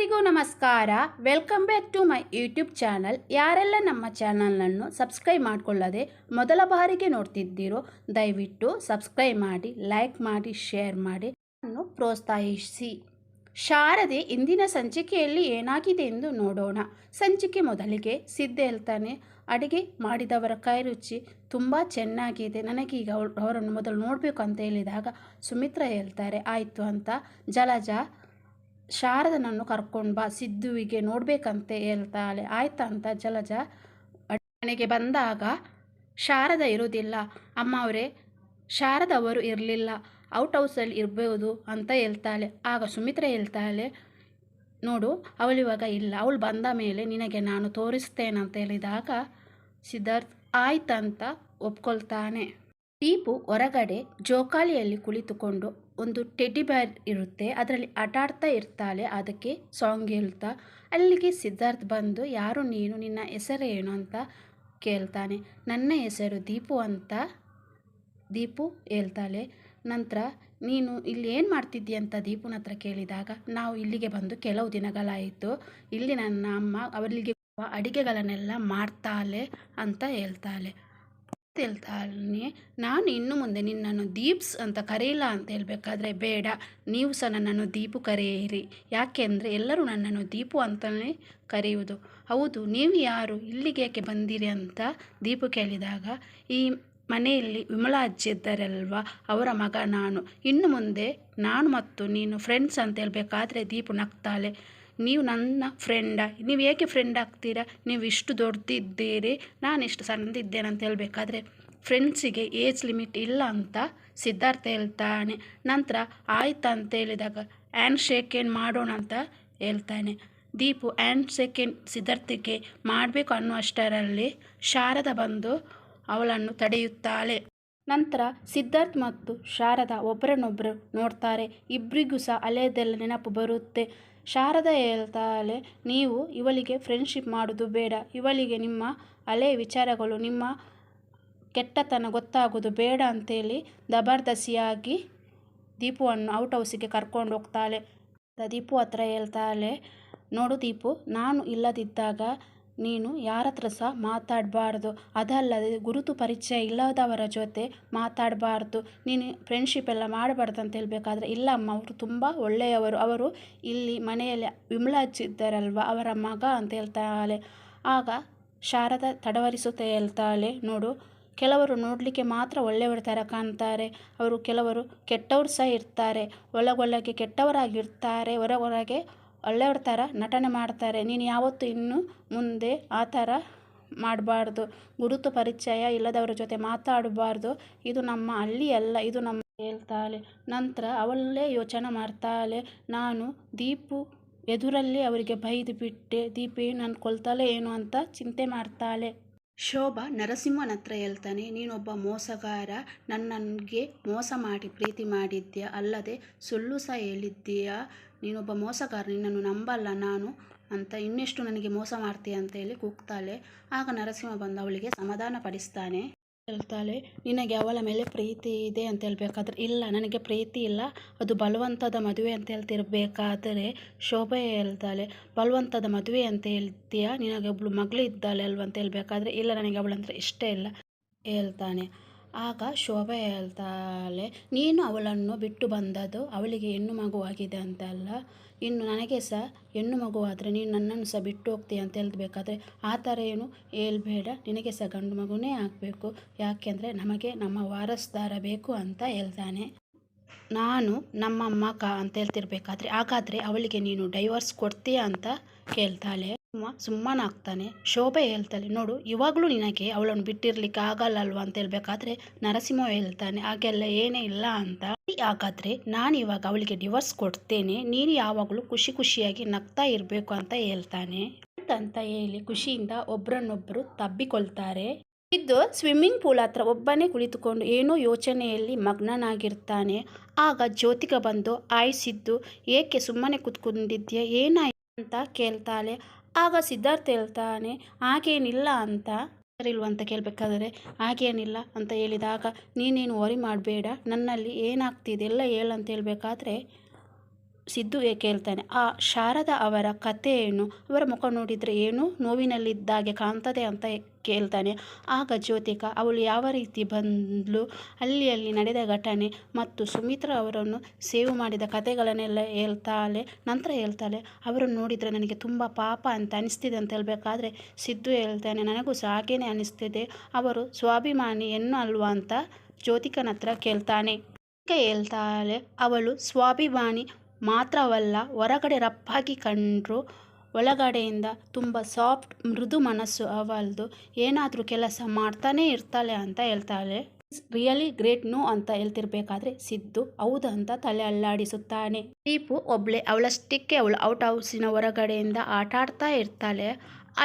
ಎಲ್ಲರಿಗೂ ನಮಸ್ಕಾರ. Welcome back to my YouTube channel. ಯಾರೆಲ್ಲ ನಮ್ಮ ಚಾನಲನ್ನು ಸಬ್ಸ್ಕ್ರೈಬ್ ಮಾಡಿಕೊಳ್ಳದೆ ಮೊದಲ ಬಾರಿಗೆ ನೋಡ್ತಿದ್ದೀರೋ ದಯವಿಟ್ಟು ಸಬ್ಸ್ಕ್ರೈಬ್ ಮಾಡಿ, ಲೈಕ್ ಮಾಡಿ, ಶೇರ್ ಮಾಡಿ, ನನ್ನನ್ನು ಪ್ರೋತ್ಸಾಹಿಸಿ. ಶಾರದೆ ಇಂದಿನ ಸಂಚಿಕೆಯಲ್ಲಿ ಏನಾಗಿದೆ ಎಂದು ನೋಡೋಣ. ಸಂಚಿಕೆ ಮೊದಲಿಗೆ ಸಿದ್ಧ ಹೇಳ್ತಾನೆ, ಅಡುಗೆ ಮಾಡಿದವರ ಕೈ ರುಚಿ ತುಂಬ ಚೆನ್ನಾಗಿದೆ, ನನಗೀಗ ಅವರನ್ನು ಮೊದಲು ನೋಡಬೇಕು ಅಂತ ಹೇಳಿದಾಗ ಸುಮಿತ್ರಾ ಹೇಳ್ತಾರೆ ಆಯಿತು ಅಂತ. ಜಲಜಾ ಶಾರದನನ್ನು ಕರ್ಕೊಂಡು ಬಾ, ಸಿದ್ದುವಿಗೆ ನೋಡಬೇಕಂತ ಹೇಳ್ತಾಳೆ. ಆಯ್ತಾ ಅಂತ ಜಲಜಾ ಮನೆಗೆ ಬಂದಾಗ ಶಾರದ ಇರುವುದಿಲ್ಲ. ಅಮ್ಮ ಅವರೇ, ಶಾರದ ಅವರು ಇರಲಿಲ್ಲ, ಔಟ್ ಹೌಸಲ್ಲಿ ಇರಬಹುದು ಅಂತ ಹೇಳ್ತಾಳೆ. ಆಗ ಸುಮಿತ್ರಾ ಹೇಳ್ತಾಳೆ, ನೋಡು ಅವಳಿವಾಗ ಇಲ್ಲ, ಅವಳು ಬಂದ ಮೇಲೆ ನಿನಗೆ ನಾನು ತೋರಿಸ್ತೇನೆ ಅಂತ ಹೇಳಿದಾಗ ಸಿದ್ಧಾರ್ಥ್ ಆಯ್ತಂತ ಒಪ್ಕೊಳ್ತಾನೆ. ದೀಪು ಹೊರಗಡೆ ಜೋಕಾಲಿಯಲ್ಲಿ ಕುಳಿತುಕೊಂಡು ಒಂದು ಟೆಡ್ಡಿ ಬೇರ್ ಇರುತ್ತೆ, ಅದರಲ್ಲಿ ಆಟ ಆಡ್ತಾ ಇರ್ತಾಳೆ. ಅದಕ್ಕೆ ಸಾಂಗ್ ಹೇಳ್ತಾ ಅಲ್ಲಿಗೆ ಸಿದ್ಧಾರ್ಥ್ ಬಂದು ಯಾರು ನೀನು, ನಿನ್ನ ಹೆಸರೇನು ಅಂತ ಕೇಳ್ತಾನೆ. ನನ್ನ ಹೆಸರು ದೀಪು ಅಂತ ದೀಪು ಹೇಳ್ತಾಳೆ. ನಂತರ ನೀನು ಇಲ್ಲಿ ಏನು ಮಾಡ್ತಿದ್ದೀಯ ಅಂತ ದೀಪುನ ಹತ್ರ ಕೇಳಿದಾಗ ನಾವು ಇಲ್ಲಿಗೆ ಬಂದು ಕೆಲವು ದಿನಗಳಾಯಿತು, ಇಲ್ಲಿ ನನ್ನ ಅಮ್ಮ ಅವರಿಗೆ ಅಡಿಗೆಗಳನ್ನೆಲ್ಲ ಮಾಡ್ತಾಳೆ ಅಂತ ಹೇಳ್ತಾಳೆ. ನಾನು ಇನ್ನು ಮುಂದೆ ನಿನ್ನನ್ನು ದೀಪ್ಸ್ ಅಂತ ಕರೆಯಿಲ್ಲ ಅಂತ ಹೇಳಬೇಕಾದ್ರೆ ಬೇಡ, ನೀವು ಸಹ ನನ್ನನ್ನು ದೀಪು ಕರೆಯಿರಿ, ಯಾಕೆಂದರೆ ಎಲ್ಲರೂ ನನ್ನನ್ನು ದೀಪು ಅಂತಲೇ ಕರೆಯುವುದು. ಹೌದು, ನೀವು ಯಾರು, ಇಲ್ಲಿಗೆ ಯಾಕೆ ಬಂದಿರಿ ಅಂತ ದೀಪು ಕೇಳಿದಾಗ ಈ ಮನೆಯಲ್ಲಿ ವಿಮಲಾ ಅಜ್ಜಿ ಇದ್ದಾರಲ್ವ, ಅವರ ಮಗ ನಾನು, ಇನ್ನು ಮುಂದೆ ನಾನು ಮತ್ತು ನೀನು ಫ್ರೆಂಡ್ಸ್ ಅಂತ ಹೇಳಬೇಕಾದ್ರೆ ದೀಪು ನಗ್ತಾಳೆ. ನೀವು ನನ್ನ ಫ್ರೆಂಡ, ನೀವು ಏಕೆ ಫ್ರೆಂಡ್ ಆಗ್ತೀರಾ, ನೀವು ಇಷ್ಟು ದೊಡ್ಡದಿದ್ದೀರಿ, ನಾನು ಇಷ್ಟು ಸಣ್ಣದಿದ್ದೇನೆ ಅಂತ ಹೇಳಬೇಕಾದ್ರೆ ಫ್ರೆಂಡ್ಸಿಗೆ ಏಜ್ ಲಿಮಿಟ್ ಇಲ್ಲ ಅಂತ ಸಿದ್ಧಾರ್ಥ ಹೇಳ್ತಾನೆ. ನಂತರ ಆಯ್ತಾ ಅಂತ ಹೇಳಿದಾಗ ಹ್ಯಾಂಡ್ ಶೇಕ್ ಮಾಡೋಣ ಅಂತ ಹೇಳ್ತಾನೆ. ದೀಪು ಹ್ಯಾಂಡ್ ಶೇಕ್ ಸಿದ್ಧಾರ್ಥಿಗೆ ಮಾಡಬೇಕು ಅನ್ನುವಷ್ಟರಲ್ಲಿ ಶಾರದ ಬಂದು ಅವಳನ್ನು ತಡೆಯುತ್ತಾಳೆ. ನಂತರ ಸಿದ್ಧಾರ್ಥ್ ಮತ್ತು ಶಾರದಾ ಒಬ್ಬರನ್ನೊಬ್ಬರು ನೋಡ್ತಾರೆ. ಇಬ್ಬರಿಗೂ ಸಹ ಹಳೆಯದೆಲ್ಲ ನೆನಪು ಬರುತ್ತೆ. ಶಾರದಾ ಹೇಳ್ತಾಳೆ, ನೀವು ಇವಳಿಗೆ ಫ್ರೆಂಡ್ಶಿಪ್ ಮಾಡೋದು ಬೇಡ, ಇವಳಿಗೆ ನಿಮ್ಮ ಹಳೆಯ ವಿಚಾರಗಳು, ನಿಮ್ಮ ಕೆಟ್ಟತನ ಗೊತ್ತಾಗೋದು ಬೇಡ ಅಂತೇಳಿ ಜಬರ್ದಸ್ತಿಯಾಗಿ ದೀಪುವನ್ನು ಔಟ್ ಹೌಸಿಗೆ ಕರ್ಕೊಂಡು ಹೋಗ್ತಾಳೆ. ದೀಪು ಹತ್ರ ಹೇಳ್ತಾಳೆ, ನೋಡು ದೀಪು, ನಾನು ಇಲ್ಲದಿದ್ದಾಗ ನೀನು ಯಾರ ಹತ್ರ ಸಹ ಮಾತಾಡಬಾರ್ದು, ಅದಲ್ಲದೆ ಗುರುತು ಪರಿಚಯ ಇಲ್ಲದವರ ಜೊತೆ ಮಾತಾಡಬಾರ್ದು, ನೀನು ಫ್ರೆಂಡ್ಶಿಪ್ ಎಲ್ಲ ಮಾಡಬಾರ್ದು ಅಂತ ಹೇಳಬೇಕಾದ್ರೆ ಇಲ್ಲಮ್ಮ, ಅವರು ತುಂಬ ಒಳ್ಳೆಯವರು, ಅವರು ಇಲ್ಲಿ ಮನೆಯಲ್ಲಿ ವಿಮಲಾ ಅಜ್ಜಿ ಇದ್ದಾರಲ್ವ ಅವರ ಮಗ ಅಂತ ಹೇಳ್ತಾಳೆ. ಆಗ ಶಾರದಾ ತಡವರಿಸುತ್ತಾ ಹೇಳ್ತಾಳೆ, ನೋಡು, ಕೆಲವರು ನೋಡಲಿಕ್ಕೆ ಮಾತ್ರ ಒಳ್ಳೆಯವ್ರ ಥರ ಕಾಣ್ತಾರೆ, ಅವರು ಕೆಲವರು ಕೆಟ್ಟವರು ಸಹ ಇರ್ತಾರೆ, ಒಳಗೊಳಗೆ ಕೆಟ್ಟವರಾಗಿರ್ತಾರೆ, ಹೊರಗೆ ಒಳ್ಳೆಯವ್ರ ಥರ ನಟನೆ ಮಾಡ್ತಾರೆ, ನೀನು ಯಾವತ್ತೂ ಇನ್ನು ಮುಂದೆ ಆ ಥರ ಮಾಡಬಾರ್ದು, ಗುರುತು ಪರಿಚಯ ಇಲ್ಲದವರ ಜೊತೆ ಮಾತಾಡಬಾರ್ದು, ಇದು ನಮ್ಮ ಹಳ್ಳಿ ಅಲ್ಲ, ಇದು ನಮ್ಮ ಹೇಳ್ತಾಳೆ. ನಂತರ ಅವಳೇ ಯೋಚನೆ ಮಾಡ್ತಾಳೆ, ನಾನು ದೀಪು ಎದುರಲ್ಲಿ ಅವರಿಗೆ ಬೈದು ಬಿಟ್ಟೆ, ದೀಪು ಏನು ಅನ್ಕೊಳ್ತಾಳೆ ಏನು ಅಂತ ಚಿಂತೆ ಮಾಡ್ತಾಳೆ. ಶೋಭಾ ನರಸಿಂಹನ ಹತ್ರ ಹೇಳ್ತಾನೆ, ನೀನೊಬ್ಬ ಮೋಸಗಾರ, ನನಗೆ ಮೋಸ ಮಾಡಿ ಪ್ರೀತಿ ಮಾಡಿದ್ಯಾ, ಅಲ್ಲದೆ ಸುಳ್ಳು ಸಹ ಹೇಳಿದ್ದೀಯಾ, ನೀನೊಬ್ಬ ಮೋಸಗಾರ, ನಿನ್ನನ್ನು ನಂಬಲ್ಲ ನಾನು ಅಂತ, ಇನ್ನೆಷ್ಟು ನನಗೆ ಮೋಸ ಮಾಡ್ತೀಯ ಅಂತ ಹೇಳಿ ಕೂಗ್ತಾಳೆ. ಆಗ ನರಸಿಂಹ ಬಂದು ಅವಳಿಗೆ ಸಮಾಧಾನ ಪಡಿಸ್ತಾನೆ. ಹೇಳ್ತಾಳೆ, ನಿನಗೆ ಅವಳ ಮೇಲೆ ಪ್ರೀತಿ ಇದೆ ಅಂತ ಹೇಳ್ಬೇಕಾದ್ರೆ ಇಲ್ಲ, ನನಗೆ ಪ್ರೀತಿ ಇಲ್ಲ, ಅದು ಬಲವಂತದ ಮದುವೆ ಅಂತ ಹೇಳ್ತಿರ್ಬೇಕಾದರೆ ಶೋಭೆ ಹೇಳ್ತಾಳೆ, ಬಲವಂತದ ಮದುವೆ ಅಂತ ಹೇಳ್ತೀಯಾ, ನಿನಗೆ ಒಬ್ಳು ಮಗಳು ಇದ್ದಾಳೆ ಅಲ್ವ ಅಂತ ಹೇಳ್ಬೇಕಾದ್ರೆ ಇಲ್ಲ, ನನಗೆ ಅವಳಂದ್ರೆ ಇಷ್ಟ ಇಲ್ಲ ಹೇಳ್ತಾನೆ. ಆಗ ಶೋಭೆ ಹೇಳ್ತಾಳೆ, ನೀನು ಅವಳನ್ನು ಬಿಟ್ಟು ಬಂದದ್ದು ಅವಳಿಗೆ ಹೆಣ್ಣು ಮಗುವಾಗಿದೆ ಅಂತಲ್ಲ, ಇನ್ನು ನನಗೆ ಸಹ ಹೆಣ್ಣು ಮಗುವಾದರೆ ನೀನು ನನ್ನನ್ನು ಸಹ ಬಿಟ್ಟು ಹೋಗ್ತೀಯ ಅಂತ ಹೇಳ್ಬೇಕಾದ್ರೆ ಆ ಥರ ಏನು ಹೇಳ್ಬೇಡ, ನಿನಗೆ ಸಹ ಗಂಡು ಮಗುನೇ ಆಗಬೇಕು, ಯಾಕೆಂದರೆ ನಮಗೆ ನಮ್ಮ ವಾರಸ್ದಾರ ಬೇಕು ಅಂತ ಹೇಳ್ತಾನೆ. ನಾನು ನಮ್ಮ ಮಗ ಅಂತ ಹೇಳ್ತಿರ್ಬೇಕಾದ್ರೆ ಹಾಗಾದರೆ ಅವಳಿಗೆ ನೀನು ಡೈವರ್ಸ್ ಕೊಡ್ತೀಯ ಅಂತ ಕೇಳ್ತಾಳೆ. ಸುಮ್ಮನಾಗ್ತಾನೆ. ಶೋಭೆ ಹೇಳ್ತಾಳೆ, ನೋಡು, ಇವಾಗಲೂ ನಿನಗೆ ಅವಳನ್ನು ಬಿಟ್ಟಿರ್ಲಿಕ್ಕೆ ಆಗಲ್ಲ ಅಲ್ವಾ ಅಂತ ಹೇಳ್ಬೇಕಾದ್ರೆ ನರಸಿಂಹ ಹೇಳ್ತಾನೆ, ಹಾಗೆಲ್ಲ ಏನೇ ಇಲ್ಲ ಅಂತ. ಹಾಗಾದ್ರೆ ನಾನು ಇವಾಗ ಅವಳಿಗೆ ಡಿವೋರ್ಸ್ ಕೊಡ್ತೇನೆ, ನೀನು ಯಾವಾಗಲೂ ಖುಷಿ ಖುಷಿಯಾಗಿ ನಗ್ತಾ ಇರಬೇಕು ಅಂತ ಹೇಳ್ತಾನೆ. ಅಂತ ಹೇಳಿ ಖುಷಿಯಿಂದ ಒಬ್ರನ್ನೊಬ್ರು ತಬ್ಬಿಕೊಳ್ತಾರೆ. ಇದ್ದು ಸ್ವಿಮ್ಮಿಂಗ್ ಪೂಲ್ ಹತ್ರ ಒಬ್ಬನೇ ಕುಳಿತುಕೊಂಡು ಏನೋ ಯೋಚನೆಯಲ್ಲಿ ಮಗ್ನನಾಗಿರ್ತಾನೆ. ಆಗ ಜ್ಯೋತಿಕ ಬಂದು ಆಯ್ಸಿದ್ದು, ಏಕೆ ಸುಮ್ಮನೆ ಕೂತ್ಕೊಂಡಿದ್ಯಾ, ಏನಾಯ್ತು ಅಂತ ಕೇಳ್ತಾಳೆ. ಆಗ ಸಿದ್ಧಾರ್ಥ ಹೇಳ್ತಾನೆ, ಹಾಗೇನಿಲ್ಲ ಅಂತ. ಇಲ್ವ ಅಂತ ಕೇಳಬೇಕಾದ್ರೆ ಹಾಗೇನಿಲ್ಲ ಅಂತ ಹೇಳಿದಾಗ ನೀನೇನು ವರಿ ಮಾಡಬೇಡ, ನನ್ನಲ್ಲಿ ಏನಾಗ್ತಿದೆ ಎಲ್ಲ ಹೇಳಂತ ಹೇಳ್ಬೇಕಾದ್ರೆ ಸಿದ್ದು ಕೇಳ್ತಾನೆ, ಆ ಶಾರದಾ ಅವರ ಕಥೆ ಏನು? ಅವರ ಮುಖ ನೋಡಿದರೆ ಏನು ನೋವಿನಲ್ಲಿದ್ದಾಗೆ ಕಾಣ್ತದೆ ಅಂತ ಕೇಳ್ತಾನೆ. ಆಗ ಜ್ಯೋತಿಕಾ ಅವಳು ಯಾವ ರೀತಿ ಬಂದ್ಲು, ಅಲ್ಲಿ ನಡೆದ ಘಟನೆ ಮತ್ತು ಸುಮಿತ್ರಾ ಅವರನ್ನು ಸೇವ್ ಮಾಡಿದ ಕಥೆಗಳನ್ನೆಲ್ಲ ಹೇಳ್ತಾಳೆ. ನಂತರ ಹೇಳ್ತಾಳೆ, ಅವರನ್ನು ನೋಡಿದರೆ ನನಗೆ ತುಂಬ ಪಾಪ ಅಂತ ಅನಿಸ್ತಿದೆ ಅಂತ ಹೇಳಬೇಕಾದ್ರೆ ಸಿದ್ದು ಹೇಳ್ತಾನೆ, ನನಗೂ ಸಹ ಹಾಗೇನೆ ಅನಿಸ್ತಿದೆ, ಅವರು ಸ್ವಾಭಿಮಾನಿ ಏನು ಅಲ್ವಾ ಅಂತ ಜ್ಯೋತಿಕನ ಹತ್ರ ಕೇಳ್ತಾನೆ. ಹೇಳ್ತಾಳೆ, ಅವಳು ಸ್ವಾಭಿಮಾನಿ ಮಾತ್ರವಲ್ಲ, ಹೊರಗಡೆ ರಪ್ಪಾಗಿ ಕಂಡ್ರು ಒಳಗಡೆಯಿಂದ ತುಂಬ ಸಾಫ್ಟ್ ಮೃದು ಮನಸ್ಸು ಅವಳದು, ಏನಾದರೂ ಕೆಲಸ ಮಾಡ್ತಾನೇ ಇರ್ತಾಳೆ ಅಂತ ಹೇಳ್ತಾಳೆ. ರಿಯಲಿ ಗ್ರೇಟ್ ನೋ ಅಂತ ಹೇಳ್ತಿರ್ಬೇಕಾದ್ರೆ ಸಿದ್ದು ಹೌದು ಅಂತ ತಲೆ ಅಲ್ಲಾಡಿಸುತ್ತಾನೆ. ದೀಪು ಒಬ್ಳೆ ಅವಳಷ್ಟಕ್ಕೆ ಅವಳು ಔಟ್ ಹೌಸಿನ ಹೊರಗಡೆಯಿಂದ ಆಟ ಆಡ್ತಾ ಇರ್ತಾಳೆ.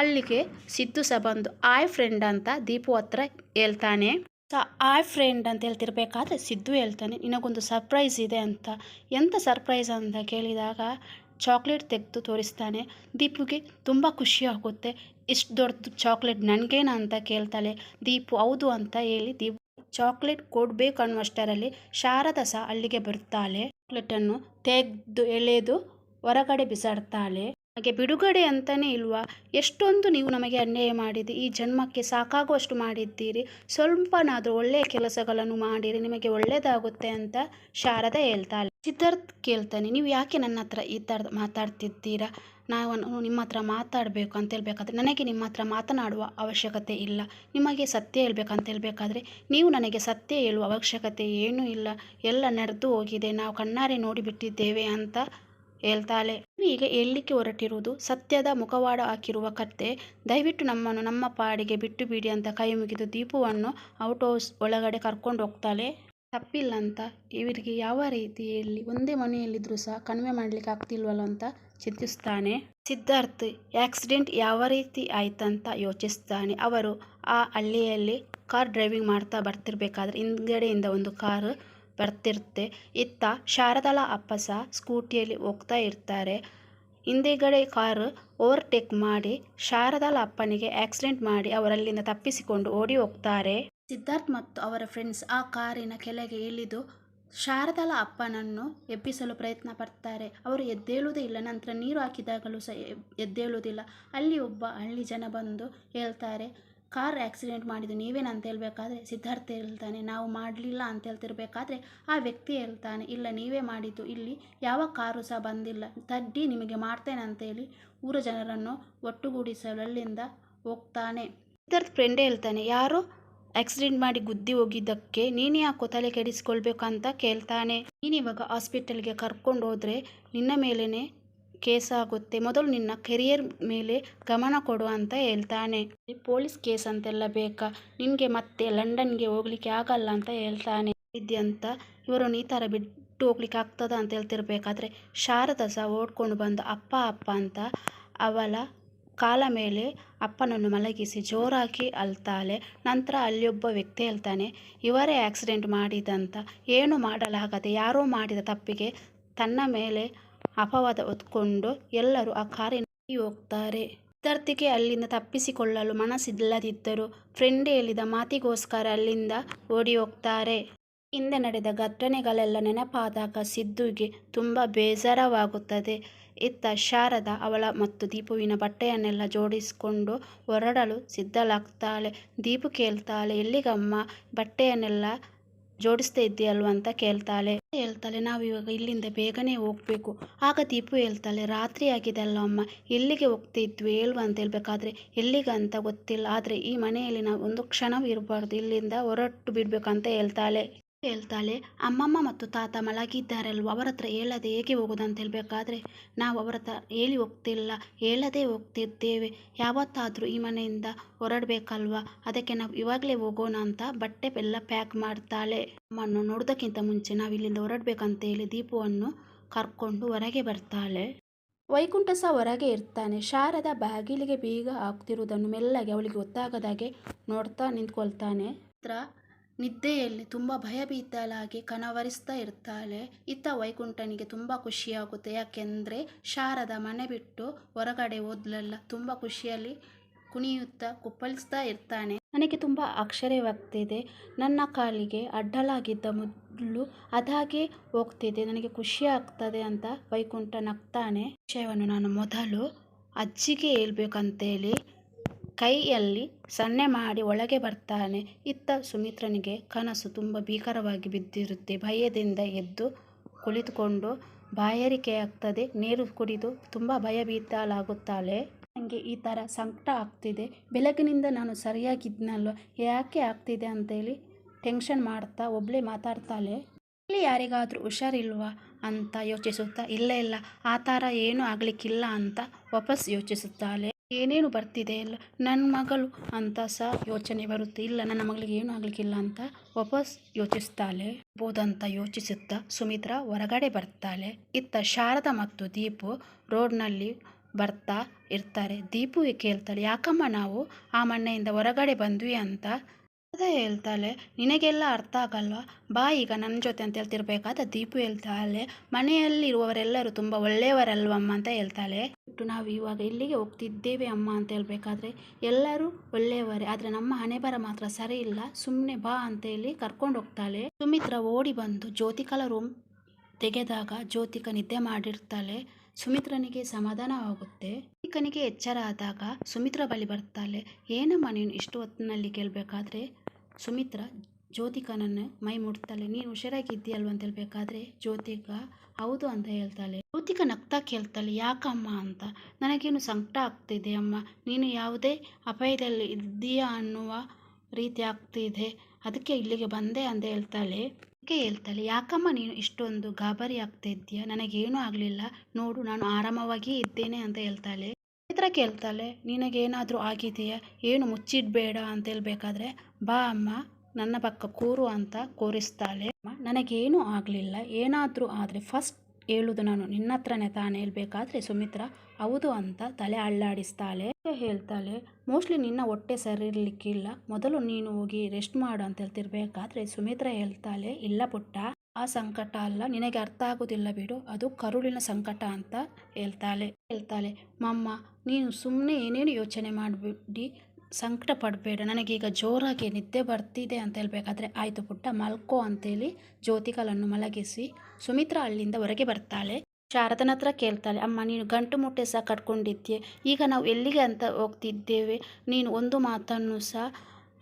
ಅಲ್ಲಿಗೆ ಸಿದ್ದು ಸಹ ಬಂದು ಆಯ್ ಫ್ರೆಂಡ್ ಅಂತ ದೀಪು ಹತ್ರ ಹೇಳ್ತಾನೆ. ಆಯ್ ಫ್ರೆಂಡ್ ಅಂತ ಹೇಳ್ತಿರ್ಬೇಕಾದ್ರೆ ಸಿದ್ದು ಹೇಳ್ತಾನೆ, ನಿನಗೊಂದು ಸರ್ಪ್ರೈಸ್ ಇದೆ ಅಂತ. ಎಂಥ ಸರ್ಪ್ರೈಸ್ ಅಂತ ಕೇಳಿದಾಗ ಚಾಕ್ಲೇಟ್ ತೆಗೆದು ತೋರಿಸ್ತಾನೆ. ದೀಪುಗೆ ತುಂಬ ಖುಷಿ ಆಗುತ್ತೆ. ಇಷ್ಟು ದೊಡ್ಡದು ಚಾಕ್ಲೇಟ್ ನನಗೇನ ಅಂತ ಕೇಳ್ತಾಳೆ. ದೀಪು ಹೌದು ಅಂತ ಹೇಳಿ ದೀಪು ಚಾಕ್ಲೇಟ್ ಕೊಡಬೇಕು ಅನ್ನುವಷ್ಟರಲ್ಲಿ ಶಾರದಾ ಸಹ ಅಲ್ಲಿಗೆ ಬರ್ತಾಳೆ. ಚಾಕ್ಲೇಟನ್ನು ತೆಗೆದು ಎಳೆದು ಹೊರಗಡೆ ಬಿಸಾಡ್ತಾಳೆ. ಹಾಗೆ ಬಿಡುಗಡೆ ಅಂತಾನೆ ಇಲ್ವಾ, ಎಷ್ಟೊಂದು ನೀವು ನಮಗೆ ಅನ್ಯಾಯ ಮಾಡಿದೆ, ಈ ಜನ್ಮಕ್ಕೆ ಸಾಕಾಗುವಷ್ಟು ಮಾಡಿದ್ದೀರಿ, ಸ್ವಲ್ಪನಾದರೂ ಒಳ್ಳೆಯ ಕೆಲಸಗಳನ್ನು ಮಾಡಿರಿ, ನಿಮಗೆ ಒಳ್ಳೆಯದಾಗುತ್ತೆ ಅಂತ ಶಾರದಾ ಹೇಳ್ತಾಳೆ. ಸಿದ್ಧಾರ್ಥ್ ಕೇಳ್ತಾನೆ, ನೀವು ಯಾಕೆ ನನ್ನ ಹತ್ರ ಈ ಥರ ಮಾತಾಡ್ತಿದ್ದೀರಾ, ನಾವು ನಿಮ್ಮ ಹತ್ರ ಮಾತಾಡಬೇಕು ಅಂತ ಹೇಳ್ಬೇಕಾದ್ರೆ ನನಗೆ ನಿಮ್ಮ ಹತ್ರ ಮಾತನಾಡುವ ಅವಶ್ಯಕತೆ ಇಲ್ಲ, ನಿಮಗೆ ಸತ್ಯ ಹೇಳ್ಬೇಕಂತ ಹೇಳ್ಬೇಕಾದ್ರೆ ನೀವು ನನಗೆ ಸತ್ಯ ಹೇಳುವ ಅವಶ್ಯಕತೆ ಏನೂ ಇಲ್ಲ, ಎಲ್ಲ ನಡೆದು ಹೋಗಿದೆ, ನಾವು ಕಣ್ಣಾರೆ ನೋಡಿಬಿಟ್ಟಿದ್ದೇವೆ ಅಂತ ಹೇಳ್ತಾಳೆ. ಈಗ ಹೇಳಲಿಕ್ಕೆ ಹೊರಟಿರುವುದು ಸತ್ಯದ ಮುಖವಾಡ ಹಾಕಿರುವ ಕತೆ, ದಯವಿಟ್ಟು ನಮ್ಮನ್ನು ನಮ್ಮ ಪಾಡಿಗೆ ಬಿಟ್ಟು ಬಿಡಿ ಅಂತ ಕೈ ಮುಗಿದು ದೀಪುವನ್ನು ಔಟ್ ಹೌಸ್ ಒಳಗಡೆ ಕರ್ಕೊಂಡು ಹೋಗ್ತಾಳೆ. ತಪ್ಪಿಲ್ಲ ಅಂತ ಇವರಿಗೆ ಯಾವ ರೀತಿಯಲ್ಲಿ ಒಂದೇ ಮನೆಯಲ್ಲಿದ್ದರೂ ಸಹ ಕಡಿಮೆ ಮಾಡಲಿಕ್ಕೆ ಆಗ್ತಿಲ್ವಲ್ಲ ಅಂತ ಚಿಂತಿಸ್ತಾನೆ. ಸಿದ್ಧಾರ್ಥ್ ಆಕ್ಸಿಡೆಂಟ್ ಯಾವ ರೀತಿ ಆಯ್ತಂತ ಯೋಚಿಸ್ತಾನೆ. ಅವರು ಆ ಹಳ್ಳಿಯಲ್ಲಿ ಕಾರ್ ಡ್ರೈವಿಂಗ್ ಮಾಡ್ತಾ ಬರ್ತಿರ್ಬೇಕಾದ್ರೆ ಹಿಂದ್ಗಡೆಯಿಂದ ಒಂದು ಕಾರು ಬರ್ತಿರುತ್ತೆ. ಇತ್ತ ಶಾರದಾಳ ಅಪ್ಪ ಸಹ ಸ್ಕೂಟಿಯಲ್ಲಿ ಹೋಗ್ತಾ ಇರ್ತಾರೆ. ಹಿಂದೆಗಡೆ ಕಾರು ಓವರ್ಟೇಕ್ ಮಾಡಿ ಶಾರದಾಳ ಅಪ್ಪನಿಗೆ ಆಕ್ಸಿಡೆಂಟ್ ಮಾಡಿ ಅವರಲ್ಲಿಂದ ತಪ್ಪಿಸಿಕೊಂಡು ಓಡಿ ಹೋಗ್ತಾರೆ. ಸಿದ್ಧಾರ್ಥ್ ಮತ್ತು ಅವರ ಫ್ರೆಂಡ್ಸ್ ಆ ಕಾರಿನ ಕೆಳಗೆ ಇಳಿದು ಶಾರದಾಳ ಅಪ್ಪನನ್ನು ಎಬ್ಬಿಸಲು ಪ್ರಯತ್ನ ಪಡ್ತಾರೆ. ಅವರು ಎದ್ದೇಳುವುದೇ ಇಲ್ಲ, ನಂತರ ನೀರು ಹಾಕಿದಾಗಲೂ ಸಹ ಎದ್ದೇಳುವುದಿಲ್ಲ. ಅಲ್ಲಿ ಒಬ್ಬ ಹಳ್ಳಿ ಜನ ಬಂದು ಹೇಳ್ತಾರೆ, ಕಾರ್ ಆಕ್ಸಿಡೆಂಟ್ ಮಾಡಿದ್ದು ನೀವೇನಂತ ಹೇಳ್ಬೇಕಾದ್ರೆ ಸಿದ್ಧಾರ್ಥ ಹೇಳ್ತಾನೆ, ನಾವು ಮಾಡಲಿಲ್ಲ ಅಂತ ಹೇಳ್ತಿರ್ಬೇಕಾದ್ರೆ ಆ ವ್ಯಕ್ತಿ ಹೇಳ್ತಾನೆ, ಇಲ್ಲ ನೀವೇ ಮಾಡಿದ್ದು, ಇಲ್ಲಿ ಯಾವ ಕಾರು ಸಹ ಬಂದಿಲ್ಲ, ತಡ್ಡಿ ನಿಮಗೆ ಮಾಡ್ತೇನೆ ಅಂತೇಳಿ ಊರ ಜನರನ್ನು ಒಟ್ಟುಗೂಡಿಸಲು ಅಲ್ಲಿಂದ ಹೋಗ್ತಾನೆ. ಸಿದ್ಧಾರ್ಥ್ ಫ್ರೆಂಡೇ ಹೇಳ್ತಾನೆ, ಯಾರು ಆಕ್ಸಿಡೆಂಟ್ ಮಾಡಿ ಗುದ್ದಿ ಹೋಗಿದ್ದಕ್ಕೆ ನೀನು ಯಾಕೋ ತಲೆ ಕೆಡಿಸ್ಕೊಳ್ಬೇಕಂತ ಕೇಳ್ತಾನೆ. ನೀನಿವಾಗ ಹಾಸ್ಪಿಟಲ್ಗೆ ಕರ್ಕೊಂಡು ಹೋದರೆ ನಿನ್ನ ಮೇಲೇ ಕೇಸ್ ಆಗುತ್ತೆ, ಮೊದಲು ನಿನ್ನ ಕೆರಿಯರ್ ಮೇಲೆ ಗಮನ ಕೊಡು ಅಂತ ಹೇಳ್ತಾನೆ. ಪೊಲೀಸ್ ಕೇಸ್ ಅಂತೆಲ್ಲ ಬೇಕಾ, ನಿನಗೆ ಮತ್ತೆ ಲಂಡನ್ಗೆ ಹೋಗ್ಲಿಕ್ಕೆ ಆಗಲ್ಲ ಅಂತ ಹೇಳ್ತಾನೆ. ಅಂತ ಇವರನ್ನು ಈ ಥರ ಬಿಟ್ಟು ಹೋಗ್ಲಿಕ್ಕೆ ಆಗ್ತದ ಅಂತ ಹೇಳ್ತಿರ್ಬೇಕಾದ್ರೆ ಶಾರದಾ ಸಹ ಓಡ್ಕೊಂಡು ಬಂದು ಅಪ್ಪ ಅಪ್ಪ ಅಂತ ಅವಳ ಕಾಲ ಮೇಲೆ ಅಪ್ಪನನ್ನು ಮಲಗಿಸಿ ಜೋರಾಗಿ ಅಳ್ತಾಳೆ. ನಂತರ ಅಲ್ಲಿಯೊಬ್ಬ ವ್ಯಕ್ತಿ ಹೇಳ್ತಾನೆ, ಇವರೇ ಆಕ್ಸಿಡೆಂಟ್ ಮಾಡಿದಂತ, ಏನು ಮಾಡಲಾಗದೆ ಯಾರೋ ಮಾಡಿದ ತಪ್ಪಿಗೆ ತನ್ನ ಮೇಲೆ ಅಪವಾದ ಹೊತ್ಕೊಂಡು ಎಲ್ಲರೂ ಆ ಕಾರಿನಲ್ಲಿ ಹೋಗ್ತಾರೆ. ಸಿದ್ಧಾರ್ಥಿಗೆ ಅಲ್ಲಿಂದ ತಪ್ಪಿಸಿಕೊಳ್ಳಲು ಮನಸ್ಸಿಲ್ಲದಿದ್ದರೂ ಫ್ರೆಂಡ್ ಹೇಳಿದ ಮಾತಿಗೋಸ್ಕರ ಅಲ್ಲಿಂದ ಓಡಿ ಹೋಗ್ತಾರೆ. ಹಿಂದೆ ನಡೆದ ಘಟನೆಗಳೆಲ್ಲ ನೆನಪಾದಾಗ ಸಿದ್ದುಗೆ ತುಂಬ ಬೇಸರವಾಗುತ್ತದೆ. ಇತ್ತ ಶಾರದಾ ಅವಳ ಮತ್ತು ದೀಪುವಿನ ಬಟ್ಟೆಯನ್ನೆಲ್ಲ ಜೋಡಿಸಿಕೊಂಡು ಹೊರಡಲು ಸಿದ್ಧಳಾಗ್ತಾಳೆ. ದೀಪು ಕೇಳ್ತಾಳೆ, ಎಲ್ಲಿಗಮ್ಮ, ಬಟ್ಟೆಯನ್ನೆಲ್ಲ ಜೋಡಿಸ್ತಾ ಇದ್ದೀಯಲ್ವ ಅಂತ ಕೇಳ್ತಾಳೆ. ನಾವು ಇವಾಗ ಇಲ್ಲಿಂದ ಬೇಗನೆ ಹೋಗ್ಬೇಕು. ಆಗ ದೀಪು ಹೇಳ್ತಾಳೆ, ರಾತ್ರಿ ಆಗಿದೆ ಅಲ್ಲ ಅಮ್ಮ, ಎಲ್ಲಿಗೆ ಹೋಗ್ತಿದ್ವಿ ಹೇಳುವ ಅಂತ ಹೇಳ್ಬೇಕಾದ್ರೆ ಎಲ್ಲಿಗಂತ ಗೊತ್ತಿಲ್ಲ, ಆದರೆ ಈ ಮನೆಯಲ್ಲಿ ನಾವು ಒಂದು ಕ್ಷಣವೂ ಇರಬಾರ್ದು, ಇಲ್ಲಿಂದ ಹೊರಟು ಬಿಡ್ಬೇಕಂತ ಹೇಳ್ತಾಳೆ. ಅಮ್ಮಮ್ಮ ಮತ್ತು ತಾತ ಮಲಗಿದ್ದಾರಲ್ವ, ಅವರ ಹತ್ರ ಹೇಳದೆ ಹೇಗೆ ಹೋಗೋದಂತ ಹೇಳ್ಬೇಕಾದ್ರೆ ನಾವು ಅವರ ಹತ್ರ ಹೇಳಿ ಹೋಗ್ತಿಲ್ಲ, ಹೇಳದೆ ಹೋಗ್ತಿದ್ದೇವೆ, ಯಾವತ್ತಾದರೂ ಈ ಮನೆಯಿಂದ ಹೊರಡಬೇಕಲ್ವ, ಅದಕ್ಕೆ ನಾವು ಇವಾಗಲೇ ಹೋಗೋಣ ಅಂತ ಬಟ್ಟೆ ಎಲ್ಲ ಪ್ಯಾಕ್ ಮಾಡ್ತಾಳೆ. ಅಮ್ಮನ್ನು ನೋಡೋದಕ್ಕಿಂತ ಮುಂಚೆ ನಾವು ಇಲ್ಲಿಂದ ಹೊರಡ್ಬೇಕಂತ ಹೇಳಿ ದೀಪುವನ್ನು ಕರ್ಕೊಂಡು ಹೊರಗೆ ಬರ್ತಾಳೆ. ವೈಕುಂಠ ಸಹ ಹೊರಗೆ ಇರ್ತಾನೆ. ಶಾರದಾ ಬಾಗಿಲಿಗೆ ಬೀಗ ಹಾಕ್ತಿರುವುದನ್ನು ಮೆಲ್ಲಗೆ ಅವಳಿಗೆ ಗೊತ್ತಾಗದಾಗೆ ನೋಡ್ತಾ ನಿಂತ್ಕೊಳ್ತಾನೆ. ನಿದ್ದೆಯಲ್ಲಿ ತುಂಬ ಭಯಭೀತಳಾಗಿ ಕನವರಿಸ್ತಾ ಇರ್ತಾಳೆ. ಇತ್ತ ವೈಕುಂಠನಿಗೆ ತುಂಬ ಖುಷಿಯಾಗುತ್ತೆ, ಯಾಕೆಂದರೆ ಶಾರದಾ ಮನೆ ಬಿಟ್ಟು ಹೊರಗಡೆ ಹೋದ್ಲಲ್ಲ, ತುಂಬ ಖುಷಿಯಲ್ಲಿ ಕುಣಿಯುತ್ತಾ ಕುಪ್ಪಳಿಸ್ತಾ ಇರ್ತಾನೆ. ನನಗೆ ತುಂಬ ಆಶ್ಚರ್ಯವಾಗ್ತಿದೆ, ನನ್ನ ಕಾಲಿಗೆ ಅಡ್ಡಲಾಗಿದ್ದ ಹೋದ್ಲು, ಅದಾಗೆ ಹೋಗ್ತಿದೆ, ನನಗೆ ಖುಷಿ ಆಗ್ತದೆ ಅಂತ ವೈಕುಂಠ ನಗ್ತಾನೆ. ವಿಷಯವನ್ನು ನಾನು ಮೊದಲು ಅಜ್ಜಿಗೆ ಹೇಳ್ಬೇಕಂತೇಳಿ ಕೈಯಲ್ಲಿ ಸನ್ನೆ ಮಾಡಿ ಒಳಗೆ ಬರ್ತಾನೆ. ಇತ್ತ ಸುಮಿತ್ರನಿಗೆ ಕನಸು ತುಂಬ ಭೀಕರವಾಗಿ ಬಿದ್ದಿರುತ್ತೆ. ಭಯದಿಂದ ಎದ್ದು ಕುಳಿತುಕೊಂಡು ಬಾಯಾರಿಕೆಯಾಗ್ತದೆ. ನೀರು ಕುಡಿದು ತುಂಬ ಭಯಭೀತಳಾಗುತ್ತಾಳೆ. ನನಗೆ ಈ ಥರ ಸಂಕಟ ಆಗ್ತಿದೆ, ಬೆಳಗಿನಿಂದ ನಾನು ಸರಿಯಾಗಿದ್ನಲ್ವ, ಯಾಕೆ ಆಗ್ತಿದೆ ಅಂತೇಳಿ ಟೆನ್ಷನ್ ಮಾಡ್ತಾ ಒಬ್ಬಳೇ ಮಾತಾಡ್ತಾಳೆ. ಇಲ್ಲಿ ಯಾರಿಗಾದರೂ ಹುಷಾರಿಲ್ವಾ ಅಂತ ಯೋಚಿಸುತ್ತಾ, ಇಲ್ಲ ಆ ಥರ ಏನೂ ಆಗಲಿಕ್ಕಿಲ್ಲ ಅಂತ ವಾಪಸ್ ಯೋಚಿಸುತ್ತಾಳೆ. ಏನೇನು ಬರ್ತಿದೆ ಇಲ್ಲ ನನ್ನ ಮಗಳು ಅಂತ ಸಹ ಯೋಚನೆ ಬರುತ್ತೆ. ಇಲ್ಲ ನನ್ನ ಮಗಳಿಗೆ ಏನೂ ಆಗಲಿಕ್ಕಿಲ್ಲ ಅಂತ ವಾಪಸ್ ಯೋಚಿಸ್ತಾಳೆ. ಬೋದಂತ ಯೋಚಿಸುತ್ತಾ ಸುಮಿತ್ರಾ ಹೊರಗಡೆ ಬರ್ತಾಳೆ. ಇತ್ತ ಶಾರದಾ ಮತ್ತು ದೀಪು ರೋಡ್ನಲ್ಲಿ ಬರ್ತಾ ಇರ್ತಾರೆ. ದೀಪು ಕೇಳ್ತಾಳೆ, ಯಾಕಮ್ಮ ನಾವು ಆ ಮನೆಯಿಂದ ಹೊರಗಡೆ ಬಂದ್ವಿ ಅಂತ. ಅದೇ ಹೇಳ್ತಾಳೆ, ನಿನಗೆಲ್ಲ ಅರ್ಥ ಆಗಲ್ವಾ, ಬಾ ಈಗ ನನ್ನ ಜೊತೆ ಅಂತ ಹೇಳ್ತಿರ್ಬೇಕಾದ್ರೆ ದೀಪು ಹೇಳ್ತಾಳೆ, ಮನೆಯಲ್ಲಿ ಇರುವವರೆಲ್ಲರೂ ತುಂಬ ಒಳ್ಳೆಯವರಲ್ವಮ್ಮ ಅಂತ ಹೇಳ್ತಾಳೆ. ನಾವು ಇವಾಗ ಇಲ್ಲಿಗೆ ಹೋಗ್ತಿದ್ದೇವೆ ಅಮ್ಮ ಅಂತ ಹೇಳ್ಬೇಕಾದ್ರೆ ಎಲ್ಲರೂ ಒಳ್ಳೆಯವರೇ, ಆದರೆ ನಮ್ಮ ಹಣೆಬರ ಮಾತ್ರ ಸರಿ ಇಲ್ಲ, ಸುಮ್ಮನೆ ಬಾ ಅಂತ ಹೇಳಿ ಕರ್ಕೊಂಡು ಹೋಗ್ತಾಳೆ. ಸುಮಿತ್ರಾ ಓಡಿ ಬಂದು ಜ್ಯೋತಿಕಳ ರೂಮ್ ತೆಗೆದಾಗ ಜ್ಯೋತಿಕ ನಿದ್ದೆ ಮಾಡಿರ್ತಾಳೆ. ಸುಮಿತ್ರನಿಗೆ ಸಮಾಧಾನವಾಗುತ್ತೆ. ಜ್ಯೋತಿಕನಿಗೆ ಎಚ್ಚರ ಆದಾಗ ಸುಮಿತ್ರಾ ಬಳಿ ಬರ್ತಾಳೆ. ಏನಮ್ಮ ನೀನು ಇಷ್ಟು ಹೊತ್ತಿನಲ್ಲಿ ಕೇಳಬೇಕಾದ್ರೆ ಸುಮಿತ್ರಾ ಜ್ಯೋತಿಕನನ್ನು ಮೈ ಮುಟ್ತಾಳೆ. ನೀನು ಹುಷಾರಾಗಿದ್ದೀಯಲ್ವ ಅಂತ ಹೇಳ್ಬೇಕಾದ್ರೆ ಜ್ಯೋತಿಕ ಹೌದು ಅಂತ ಹೇಳ್ತಾಳೆ. ಜ್ಯೋತಿಕ ನಗ್ತಾ ಕೇಳ್ತಾಳೆ, ಯಾಕಮ್ಮ ಅಂತ. ನನಗೇನು ಸಂಕಟ ಆಗ್ತಿದೆ ಅಮ್ಮ, ನೀನು ಯಾವುದೇ ಅಪಾಯದಲ್ಲಿ ಇದ್ದೀಯಾ ಅನ್ನುವ ರೀತಿ ಆಗ್ತಿದೆ, ಅದಕ್ಕೆ ಇಲ್ಲಿಗೆ ಬಂದೆ ಅಂತ ಹೇಳ್ತಾಳೆ. ಹೇಳ್ತಾಳೆ, ಯಾಕಮ್ಮ ನೀನು ಇಷ್ಟೊಂದು ಗಾಬರಿ ಆಗ್ತಾ ಇದ್ದೀಯಾ, ನನಗೇನೂ ಆಗಲಿಲ್ಲ ನೋಡು, ನಾನು ಆರಾಮವಾಗಿ ಇದ್ದೇನೆ ಅಂತ ಹೇಳ್ತಾಳೆ. ಸುಮಿತ್ರಾ ಕೇಳ್ತಾಳೆ, ನಿನಗೇನಾದರೂ ಆಗಿದೆಯಾ, ಏನು ಮುಚ್ಚಿಡಬೇಡ ಅಂತ ಹೇಳ್ಬೇಕಾದ್ರೆ ಬಾ ಅಮ್ಮ ನನ್ನ ಪಕ್ಕ ಕೂರು ಅಂತ ಕೂರಿಸ್ತಾಳೆ. ನನಗೇನೂ ಆಗಲಿಲ್ಲ, ಏನಾದರೂ ಆದರೆ ಫಸ್ಟ್ ಹೇಳುವುದು ನಾನು ನಿನ್ನ ಹತ್ರನೇ ತಾನೇ ಹೇಳ್ಬೇಕಾದ್ರೆ ಸುಮಿತ್ರಾ ಹೌದು ಅಂತ ತಲೆ ಅಳ್ಳಾಡಿಸ್ತಾಳೆ. ಹೇಳ್ತಾಳೆ, ಮೋಸ್ಟ್ಲಿ ನಿನ್ನ ಹೊಟ್ಟೆ ಸರಿ ಇರಲಿಕ್ಕಿಲ್ಲ, ಮೊದಲು ನೀನು ಹೋಗಿ ರೆಸ್ಟ್ ಮಾಡು ಅಂತ ಹೇಳ್ತಿರ್ಬೇಕಾದ್ರೆ ಸುಮಿತ್ರಾ ಹೇಳ್ತಾಳೆ, ಇಲ್ಲ ಪುಟ್ಟ, ಆ ಸಂಕಟ ಅಲ್ಲ, ನಿನಗೆ ಅರ್ಥ ಆಗೋದಿಲ್ಲ ಬಿಡು, ಅದು ಕರುಳಿನ ಸಂಕಟ ಅಂತ ಹೇಳ್ತಾಳೆ. ಮಮ್ಮ ನೀನು ಸುಮ್ಮನೆ ಏನೇನು ಯೋಚನೆ ಮಾಡಿಬಿಟ್ಟು ಸಂಕಟ ಪಡಬೇಡ, ನನಗೀಗ ಜೋರಾಗಿ ನಿದ್ದೆ ಬರ್ತಿದೆ ಅಂತ ಹೇಳ್ಬೇಕಾದ್ರೆ ಆಯಿತು ಪುಟ್ಟ ಮಲ್ಕೋ ಅಂತೇಳಿ ಜ್ಯೋತಿಕಳನ್ನು ಮಲಗಿಸಿ ಸುಮಿತ್ರಾ ಅಲ್ಲಿಂದ ಹೊರಗೆ ಬರ್ತಾಳೆ. ಶಾರದನ ಹತ್ರ ಕೇಳ್ತಾಳೆ, ಅಮ್ಮ ನೀನು ಗಂಟು ಮುಟ್ಟೆ ಸಹ ಕಟ್ಕೊಂಡಿದ್ದೆ, ಈಗ ನಾವು ಎಲ್ಲಿಗೆ ಅಂತ ಹೋಗ್ತಿದ್ದೇವೆ, ನೀನು ಒಂದು ಮಾತನ್ನು ಸಹ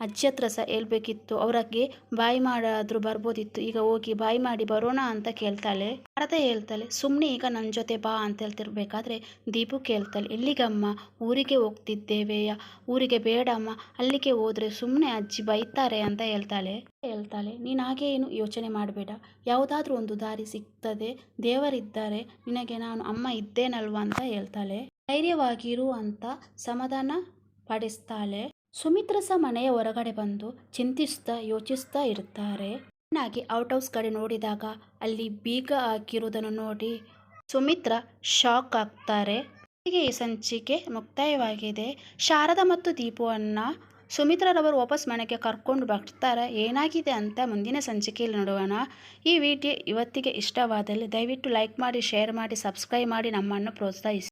ಅಜ್ಜಿ ಹತ್ರ ಸಹ ಹೇಳ್ಬೇಕಿತ್ತು, ಅವ್ರಿಗೆ ಬಾಯಿ ಮಾಡಾದರೂ ಬರ್ಬೋದಿತ್ತು, ಈಗ ಹೋಗಿ ಬಾಯಿ ಮಾಡಿ ಬರೋಣ ಅಂತ ಕೇಳ್ತಾಳೆ. ಶಾರದ ಹೇಳ್ತಾಳೆ, ಸುಮ್ಮನೆ ಈಗ ನನ್ನ ಜೊತೆ ಬಾ ಅಂತ ಹೇಳ್ತಿರ್ಬೇಕಾದ್ರೆ ದೀಪು ಕೇಳ್ತಾಳೆ, ಎಲ್ಲಿಗಮ್ಮ, ಊರಿಗೆ ಹೋಗ್ತಿದ್ದೇವೆಯಾ, ಊರಿಗೆ ಬೇಡಮ್ಮ, ಅಲ್ಲಿಗೆ ಹೋದರೆ ಸುಮ್ಮನೆ ಅಜ್ಜಿ ಬೈತಾರೆ ಅಂತ ಹೇಳ್ತಾಳೆ. ನೀನು ಹಾಗೆ ಏನು ಯೋಚನೆ ಮಾಡಬೇಡ, ಯಾವುದಾದ್ರೂ ಒಂದು ದಾರಿ ಸಿಗ್ತದೆ, ದೇವರಿದ್ದಾರೆ, ನಿನಗೆ ನಾನು ಅಮ್ಮ ಇದ್ದೇನಲ್ವಾ ಅಂತ ಹೇಳ್ತಾಳೆ. ಧೈರ್ಯವಾಗಿರು ಅಂತ ಸಮಾಧಾನ ಪಡಿಸ್ತಾಳೆ. ಸುಮಿತ್ರಾ ಸಹ ಮನೆಯ ಹೊರಗಡೆ ಬಂದು ಚಿಂತಿಸ್ತಾ ಯೋಚಿಸ್ತಾ ಇರ್ತಾರೆ. ಚೆನ್ನಾಗಿ ಔಟ್ ಹೌಸ್ ಕಡೆ ನೋಡಿದಾಗ ಅಲ್ಲಿ ಬೀಗ ಹಾಕಿರುವುದನ್ನು ನೋಡಿ ಸುಮಿತ್ರಾ ಶಾಕ್ ಆಗ್ತಾರೆ. ಹೀಗೆ ಈ ಸಂಚಿಕೆ ಮುಕ್ತಾಯವಾಗಿದೆ. ಶಾರದಾ ಮತ್ತು ದೀಪುವನ್ನು ಸುಮಿತ್ರಾರವರು ವಾಪಸ್ ಮನೆಗೆ ಕರ್ಕೊಂಡು ಬರ್ತಾರೆ. ಏನಾಗಿದೆ ಅಂತ ಮುಂದಿನ ಸಂಚಿಕೆಯಲ್ಲಿ ನೋಡೋಣ. ಈ ವಿಡಿಯೋ ಇವತ್ತಿಗೆ ಇಷ್ಟವಾದಲ್ಲಿ ದಯವಿಟ್ಟು ಲೈಕ್ ಮಾಡಿ, ಶೇರ್ ಮಾಡಿ, ಸಬ್ಸ್ಕ್ರೈಬ್ ಮಾಡಿ ನಮ್ಮನ್ನು ಪ್ರೋತ್ಸಾಹಿಸಿ.